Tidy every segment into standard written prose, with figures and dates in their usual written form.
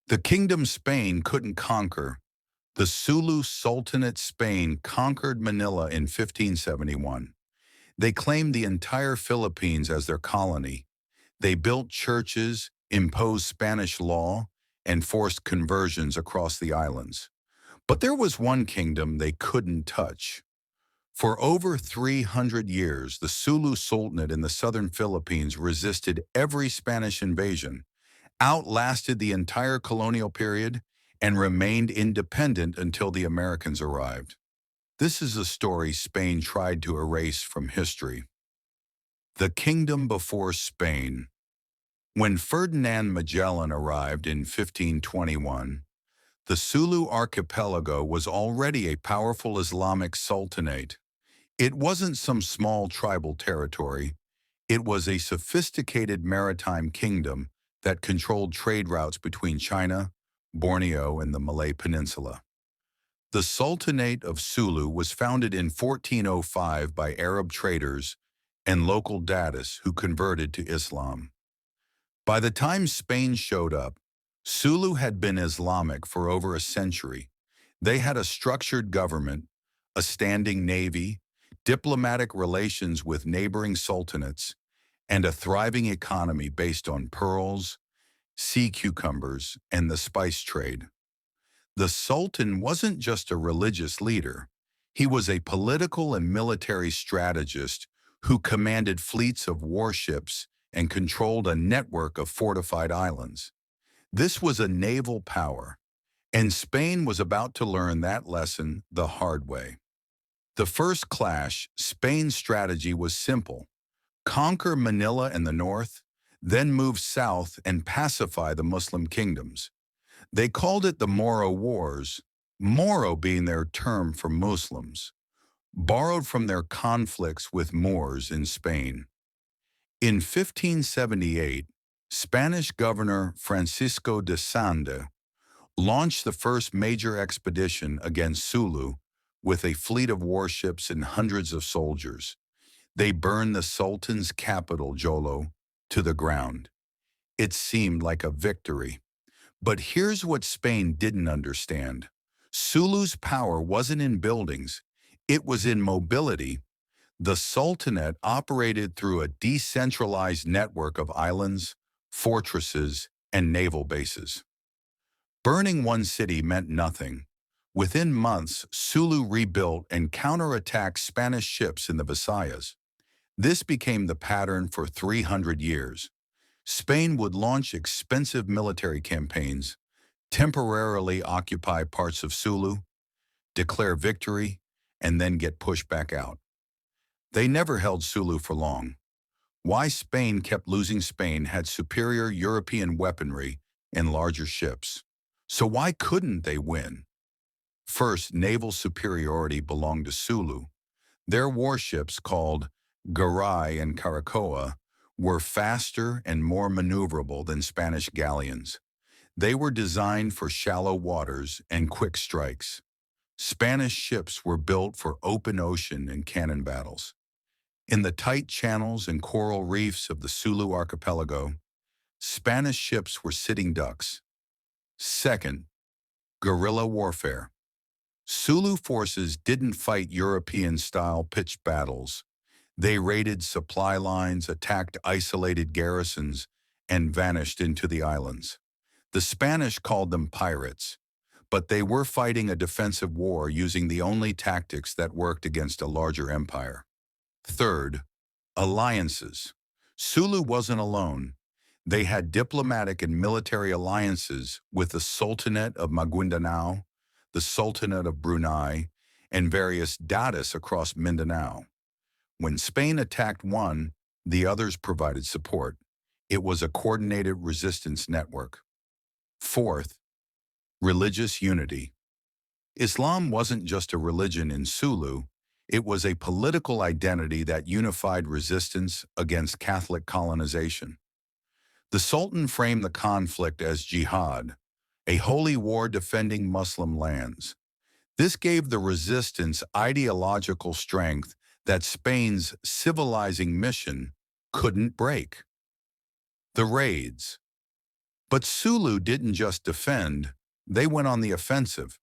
The kingdom Spain couldn't conquer. The Sulu Sultanate Spain conquered Manila in 1571. They claimed the entire Philippines as their colony. They built churches, imposed Spanish law, and forced conversions across the islands. But there was one kingdom they couldn't touch. For over 300 years, the Sulu Sultanate in the southern Philippines resisted every Spanish invasion, outlasted the entire colonial period, and remained independent until the Americans arrived. This is a story Spain tried to erase from history. The Kingdom Before Spain. When Ferdinand Magellan arrived in 1521, the Sulu archipelago was already a powerful Islamic sultanate. It wasn't some small tribal territory. It was a sophisticated maritime kingdom that controlled trade routes between China, Borneo, and the Malay Peninsula. The Sultanate of Sulu was founded in 1405 by Arab traders and local Dadis who converted to Islam. By the time Spain showed up, Sulu had been Islamic for over a century. They had a structured government, a standing navy, diplomatic relations with neighboring sultanates, and a thriving economy based on pearls, sea cucumbers, and the spice trade. The Sultan wasn't just a religious leader. He was a political and military strategist who commanded fleets of warships and controlled a network of fortified islands. This was a naval power, and Spain was about to learn that lesson the hard way. The first clash, Spain's strategy was simple: conquer Manila in the north, then move south and pacify the Muslim kingdoms. They called it the Moro Wars, Moro being their term for Muslims, borrowed from their conflicts with Moors in Spain. In 1578, Spanish governor Francisco de Sande launched the first major expedition against Sulu with a fleet of warships and hundreds of soldiers. They burned the Sultan's capital, Jolo, to the ground. It seemed like a victory. But here's what Spain didn't understand. Sulu's power wasn't in buildings, it was in mobility. The Sultanate operated through a decentralized network of islands, fortresses, and naval bases. Burning one city meant nothing. Within months, Sulu rebuilt and counterattacked Spanish ships in the Visayas. This became the pattern for 300 years. Spain would launch expensive military campaigns, temporarily occupy parts of Sulu, declare victory, and then get pushed back out. They never held Sulu for long. Why Spain kept losing? Spain had superior European weaponry and larger ships. So why couldn't they win? First, naval superiority belonged to Sulu. Their warships, called Garay and Caracoa, were faster and more maneuverable than Spanish galleons. They were designed for shallow waters and quick strikes. Spanish ships were built for open ocean and cannon battles. In the tight channels and coral reefs of the Sulu archipelago, Spanish ships were sitting ducks. Second, guerrilla warfare. Sulu forces didn't fight European-style pitched battles. They raided supply lines, attacked isolated garrisons, and vanished into the islands. The Spanish called them pirates, but they were fighting a defensive war using the only tactics that worked against a larger empire. Third, alliances. Sulu wasn't alone. They had diplomatic and military alliances with the Sultanate of Maguindanao, the Sultanate of Brunei, and various Dadis across Mindanao. When Spain attacked one, the others provided support. It was a coordinated resistance network. Fourth, religious unity. Islam wasn't just a religion in Sulu, it was a political identity that unified resistance against Catholic colonization. The Sultan framed the conflict as jihad, a holy war defending Muslim lands. This gave the resistance ideological strength that Spain's civilizing mission couldn't break. The raids. But Sulu didn't just defend, they went on the offensive.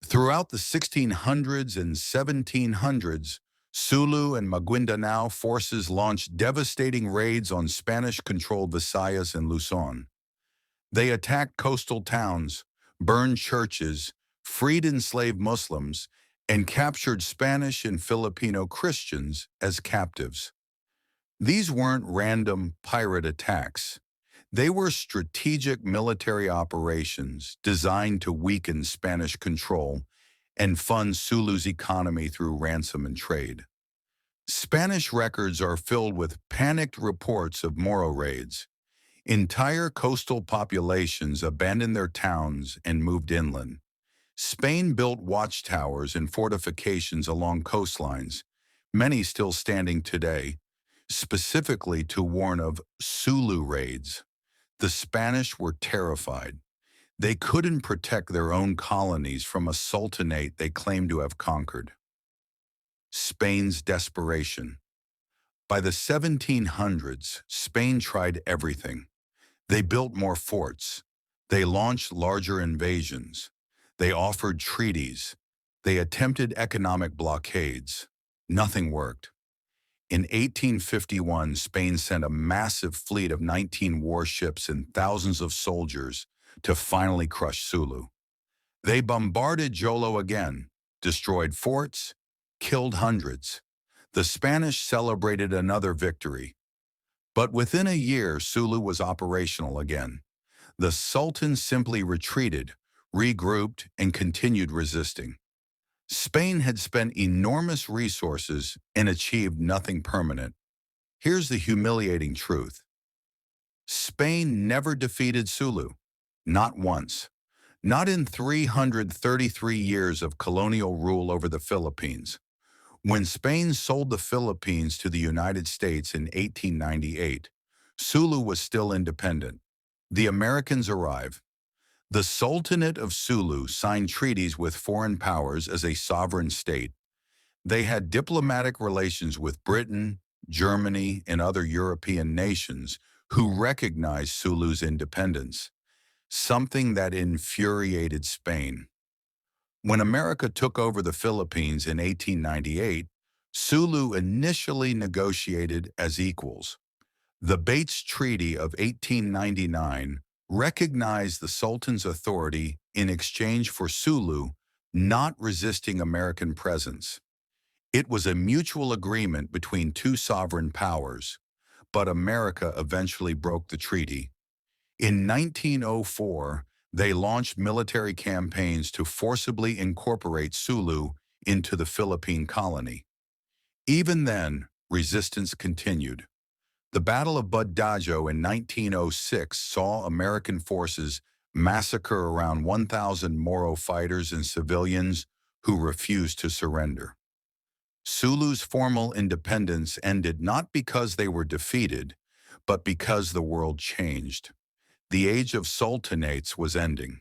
Throughout the 1600s and 1700s, Sulu and Maguindanao forces launched devastating raids on Spanish-controlled Visayas and Luzon. They attacked coastal towns, burned churches, freed enslaved Muslims, and captured Spanish and Filipino Christians as captives. These weren't random pirate attacks. They were strategic military operations designed to weaken Spanish control and fund Sulu's economy through ransom and trade. Spanish records are filled with panicked reports of Moro raids. Entire coastal populations abandoned their towns and moved inland. Spain built watchtowers and fortifications along coastlines, many still standing today, specifically to warn of Sulu raids. The Spanish were terrified. They couldn't protect their own colonies from a sultanate they claimed to have conquered. Spain's desperation. By the 1700s, Spain tried everything. They built more forts. They launched larger invasions. They offered treaties. They attempted economic blockades. Nothing worked. In 1851, Spain sent a massive fleet of 19 warships and thousands of soldiers to finally crush Sulu. They bombarded Jolo again, destroyed forts, killed hundreds. The Spanish celebrated another victory. But within a year, Sulu was operational again. The Sultan simply retreated, regrouped, and continued resisting. Spain had spent enormous resources and achieved nothing permanent. Here's the humiliating truth. Spain never defeated Sulu. Not once. Not in 333 years of colonial rule over the Philippines. When Spain sold the Philippines to the United States in 1898, Sulu was still independent. The Americans arrive. The Sultanate of Sulu signed treaties with foreign powers as a sovereign state. They had diplomatic relations with Britain, Germany, and other European nations who recognized Sulu's independence, something that infuriated Spain. When America took over the Philippines in 1898, Sulu initially negotiated as equals. The Bates Treaty of 1899 recognized the Sultan's authority in exchange for Sulu not resisting American presence. It was a mutual agreement between two sovereign powers, but America eventually broke the treaty. In 1904, they launched military campaigns to forcibly incorporate Sulu into the Philippine colony. Even then, resistance continued. The Battle of Budajo in 1906 saw American forces massacre around 1,000 Moro fighters and civilians who refused to surrender. Sulu's formal independence ended not because they were defeated, but because the world changed. The age of sultanates was ending.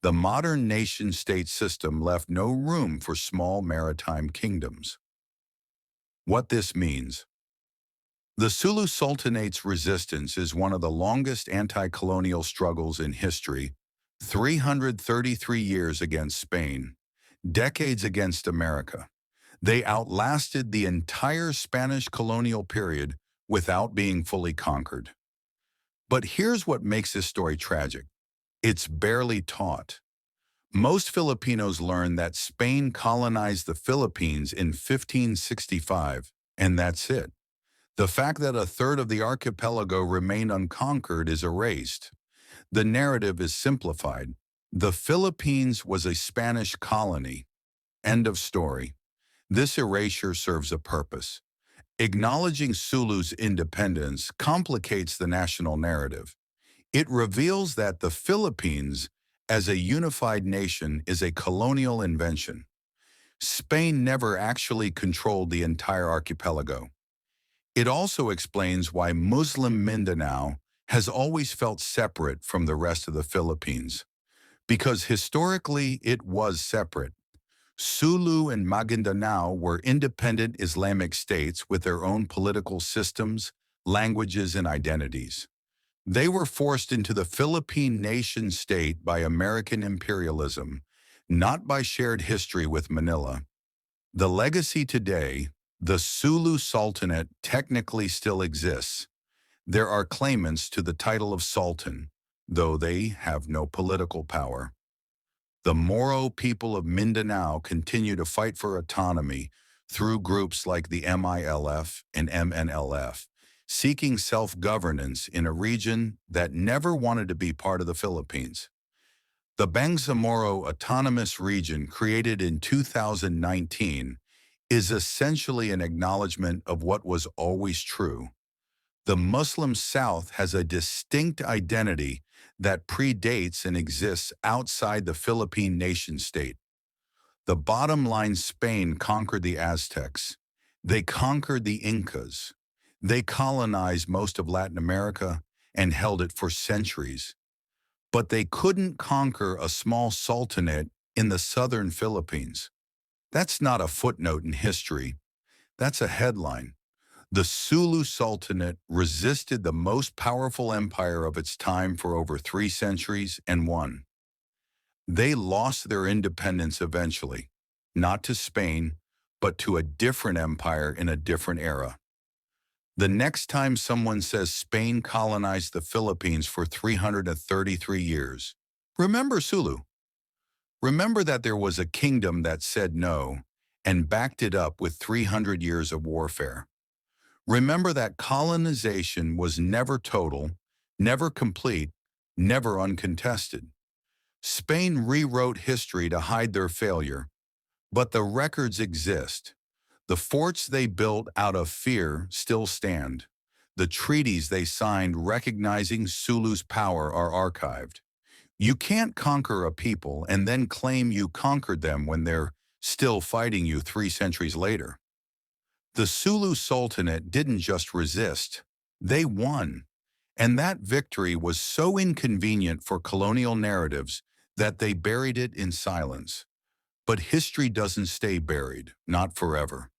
The modern nation-state system left no room for small maritime kingdoms. What this means. The Sulu Sultanate's resistance is one of the longest anti-colonial struggles in history, 333 years against Spain, decades against America. They outlasted the entire Spanish colonial period without being fully conquered. But here's what makes this story tragic. It's barely taught. Most Filipinos learn that Spain colonized the Philippines in 1565, and that's it. The fact that a third of the archipelago remained unconquered is erased. The narrative is simplified. The Philippines was a Spanish colony. End of story. This erasure serves a purpose. Acknowledging Sulu's independence complicates the national narrative. It reveals that the Philippines, as a unified nation, is a colonial invention. Spain never actually controlled the entire archipelago. It also explains why Muslim Mindanao has always felt separate from the rest of the Philippines, because historically it was separate. Sulu and Maguindanao were independent Islamic states with their own political systems, languages, and identities. They were forced into the Philippine nation-state by American imperialism, not by shared history with Manila. The legacy today, the Sulu Sultanate technically still exists. There are claimants to the title of Sultan, though they have no political power. The Moro people of Mindanao continue to fight for autonomy through groups like the MILF and MNLF, seeking self-governance in a region that never wanted to be part of the Philippines. The Bangsamoro Autonomous Region, created in 2019, is essentially an acknowledgement of what was always true. The Muslim South has a distinct identity that predates and exists outside the Philippine nation-state. The bottom line: Spain conquered the Aztecs. They conquered the Incas. They colonized most of Latin America and held it for centuries. But they couldn't conquer a small sultanate in the southern Philippines. That's not a footnote in history. That's a headline. The Sulu Sultanate resisted the most powerful empire of its time for over 3 centuries and won. They lost their independence eventually, not to Spain, but to a different empire in a different era. The next time someone says Spain colonized the Philippines for 333 years, remember Sulu. Remember that there was a kingdom that said no and backed it up with 300 years of warfare. Remember that colonization was never total, never complete, never uncontested. Spain rewrote history to hide their failure, but the records exist. The forts they built out of fear still stand. The treaties they signed recognizing Sulu's power are archived. You can't conquer a people and then claim you conquered them when they're still fighting you 3 centuries later. The Sulu Sultanate didn't just resist, they won. And that victory was so inconvenient for colonial narratives that they buried it in silence. But history doesn't stay buried, not forever.